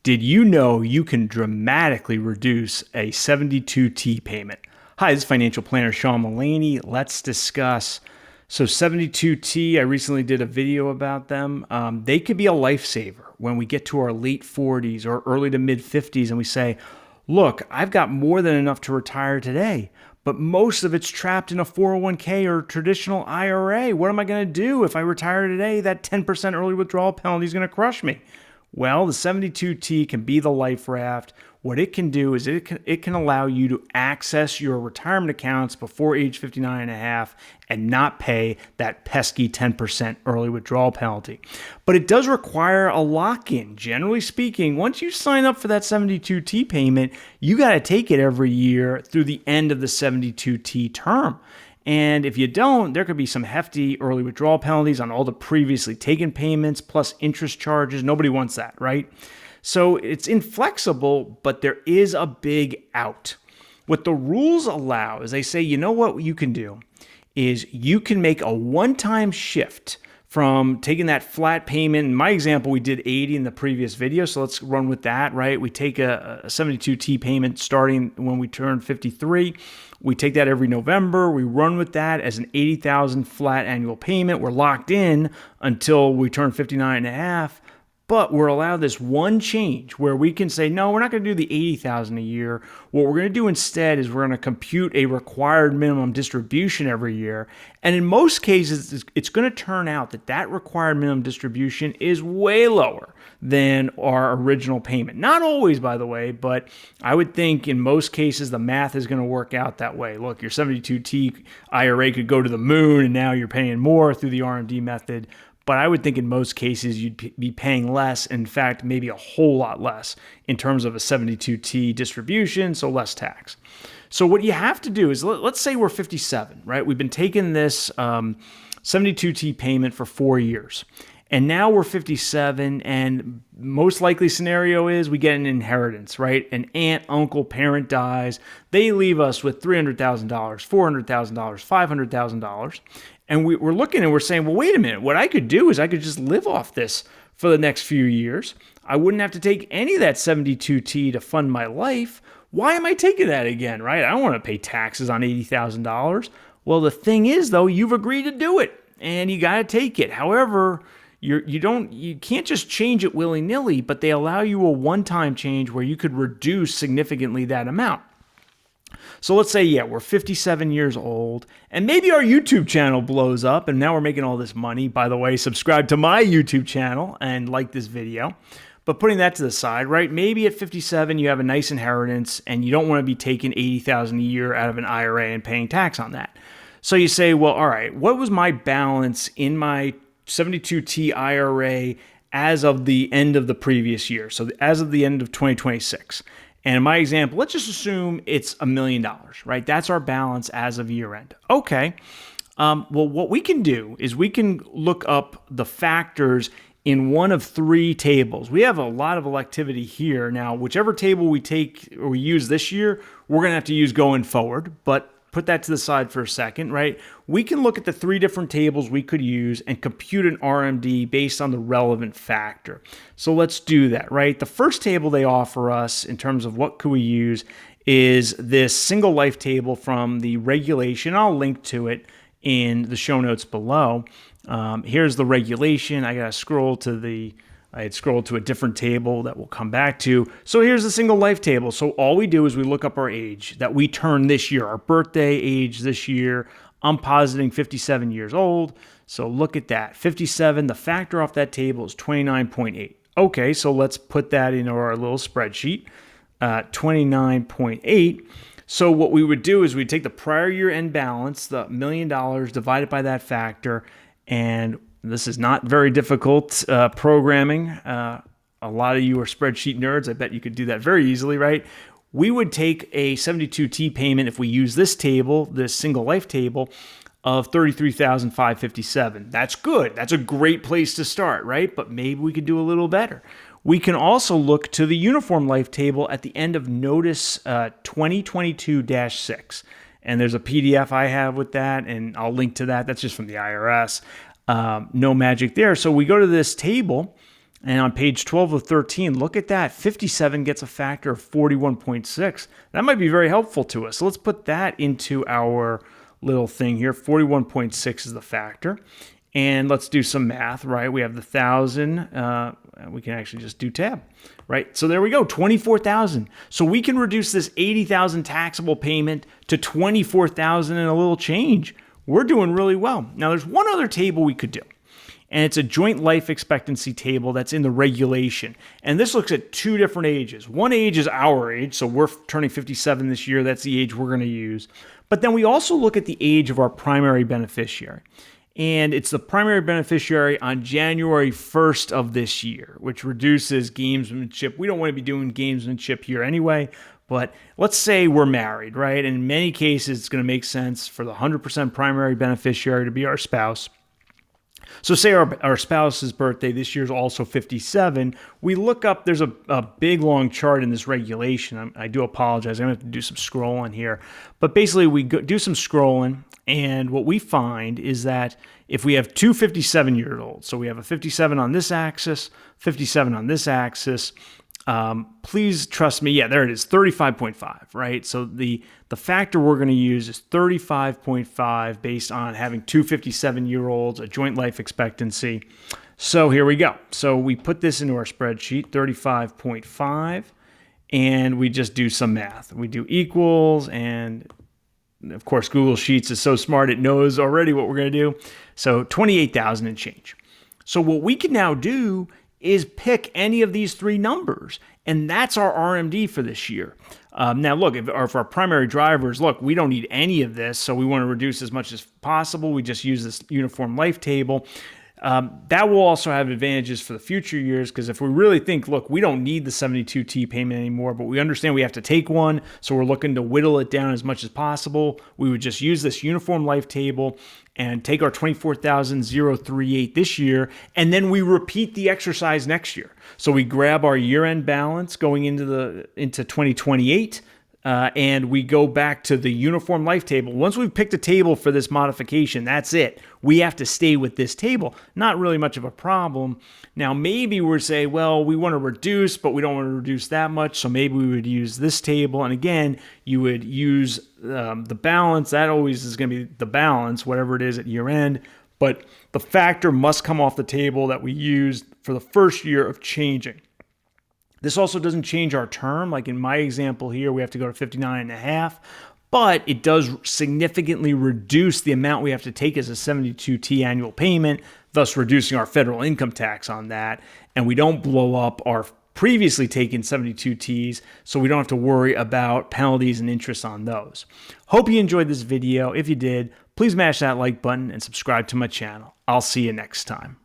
Did you know you can dramatically reduce a 72T payment? Hi, this is financial planner Sean Mullaney. Let's discuss. So 72T, I recently did a video about them. They could be a lifesaver when we get to our late 40s or early to mid 50s and we say, look, I've got more than enough to retire today, but most of it's trapped in a 401k or traditional IRA. What am I going to do if I retire today? That 10% early withdrawal penalty is going to crush me. Well, the 72T can be the life raft. What it can do is it can allow you to access your retirement accounts before age 59 and a half and not pay that pesky 10% early withdrawal penalty. But it does require a lock-in. Generally speaking, once you sign up for that 72T payment, you got to take it every year through the end of the 72T term. And if you don't, there could be some hefty early withdrawal penalties on all the previously taken payments, plus interest charges. Nobody wants that, right? So it's inflexible, but there is a big out. What the rules allow is they say, you know what you can do is you can make a one-time shift from taking that flat payment. In my example, we did 80 in the previous video, so let's run with that, right? We take a 72T payment starting when we turn 53. We take that every November. We run with that as an 80,000 flat annual payment. We're locked in until we turn 59 and a half. But we're allowed this one change where we can say, no, we're not going to do the 80,000 a year. What we're going to do instead is we're going to compute a required minimum distribution every year. And in most cases, it's going to turn out that that required minimum distribution is way lower than our original payment. Not always, by the way, but I would think in most cases, the math is going to work out that way. Look, your 72T IRA could go to the moon and now you're paying more through the RMD method. But I would think in most cases, you'd be paying less. In fact, maybe a whole lot less in terms of a 72T distribution, so less tax. So what you have to do is, let's say we're 57, right? We've been taking this 72T payment for 4 years. And now we're 57, and most likely scenario is we get an inheritance, right? An aunt, uncle, parent dies. They leave us with $300,000, $400,000, $500,000. And we're looking and we're saying, well, wait a minute. What I could do is I could just live off this for the next few years. I wouldn't have to take any of that 72T to fund my life. Why am I taking that again, right? I don't want to pay taxes on $80,000. Well, the thing is, though, you've agreed to do it and you got to take it. However, you can't just change it willy-nilly, but they allow you a one-time change where you could reduce significantly that amount. So let's say, we're 57 years old and maybe our YouTube channel blows up and now we're making all this money. By the way, subscribe to my YouTube channel and like this video. But putting that to the side, right? Maybe at 57, you have a nice inheritance and you don't want to be taking $80,000 a year out of an IRA and paying tax on that. So you say, well, all right, what was my balance in my 72T IRA as of the end of the previous year? So as of the end of 2026. And in my example, let's just assume it's $1 million, right? That's our balance as of year end. Okay. Well, what we can do is we can look up the factors in one of three tables. We have a lot of activity here. Now, whichever table we take or we use this year, we're going to have to use going forward, but put that to the side for a second, right? We can look at the three different tables we could use and compute an RMD based on the relevant factor. So let's do that, right? The first table they offer us in terms of what could we use is this single life table from the regulation. I'll link to it in the show notes below. Here's the regulation. I got to I had scrolled to a different table that we'll come back to. So here's the single life table. So all we do is we look up our age that we turn this year, our birthday age this year. I'm positing 57 years old. So look at that. 57, the factor off that table is 29.8. Okay, so let's put that into our little spreadsheet. 29.8. So what we would do is we'd take the prior year end balance, the $1 million, divided by that factor, and this is not very difficult programming. A lot of you are spreadsheet nerds. I bet you could do that very easily, right? We would take a 72T payment if we use this table, this single life table, of $33,557. That's good. That's a great place to start, right? But maybe we could do a little better. We can also look to the uniform life table at the end of notice 2022-6. And there's a PDF I have with that, and I'll link to that. That's just from the IRS. No magic there. So we go to this table And on page 12 of 13, look at that. 57 gets a factor of 41.6. That might be very helpful to us. So let's put that into our little thing here. 41.6 is the factor. And let's do some math, right? We have the 1,000. We can actually just do tab, right? So there we go, 24,000. So we can reduce this 80,000 taxable payment to 24,000 and a little change. We're doing really well. Now there's one other table we could do, and it's a joint life expectancy table that's in the regulation. And this looks at two different ages. One age is our age, so we're turning 57 this year. That's the age we're going to use. But then we also look at the age of our primary beneficiary. And it's the primary beneficiary on January 1st of this year, which reduces gamesmanship. We don't want to be doing gamesmanship here anyway, but let's say we're married, right? And in many cases, it's going to make sense for the 100% primary beneficiary to be our spouse. So say our spouse's birthday this year is also 57. We look up, there's a big long chart in this regulation. I do apologize. I'm going to have to do some scrolling here. But basically we do some scrolling, and what we find is that if we have two 57-year-olds, so we have a 57 on this axis, 57 on this axis, please trust me. Yeah, there it is, 35.5, right? So the factor we're going to use is 35.5 based on having two 57-year-olds, a joint life expectancy. So here we go. So we put this into our spreadsheet, 35.5, and we just do some math. We do equals, and of course, Google Sheets is so smart, it knows already what we're going to do. So 28,000 and change. So what we can now do is pick any of these three numbers, and that's our RMD for this year. Now, look, if our primary drivers, look, we don't need any of this, so we want to reduce as much as possible. We just use this uniform life table. That will also have advantages for the future years, because if we really think, look, we don't need the 72T payment anymore, but we understand we have to take one, so we're looking to whittle it down as much as possible, we would just use this uniform life table and take our 24,038 this year, and then we repeat the exercise next year. So we grab our year-end balance going into 2028, and we go back to the uniform life table. Once we've picked a table for this modification, that's it. We have to stay with this table. Not really much of a problem. Now, maybe we're saying, well, we want to reduce, but we don't want to reduce that much, so maybe we would use this table. And again, you would use the balance. That always is going to be the balance, whatever it is at year end. But the factor must come off the table that we used for the first year of changing. This also doesn't change our term. Like in my example here, we have to go to 59.5, but it does significantly reduce the amount we have to take as a 72T annual payment, thus reducing our federal income tax on that. And we don't blow up our previously taken 72Ts, so we don't have to worry about penalties and interest on those. Hope you enjoyed this video. If you did, please mash that like button and subscribe to my channel. I'll see you next time.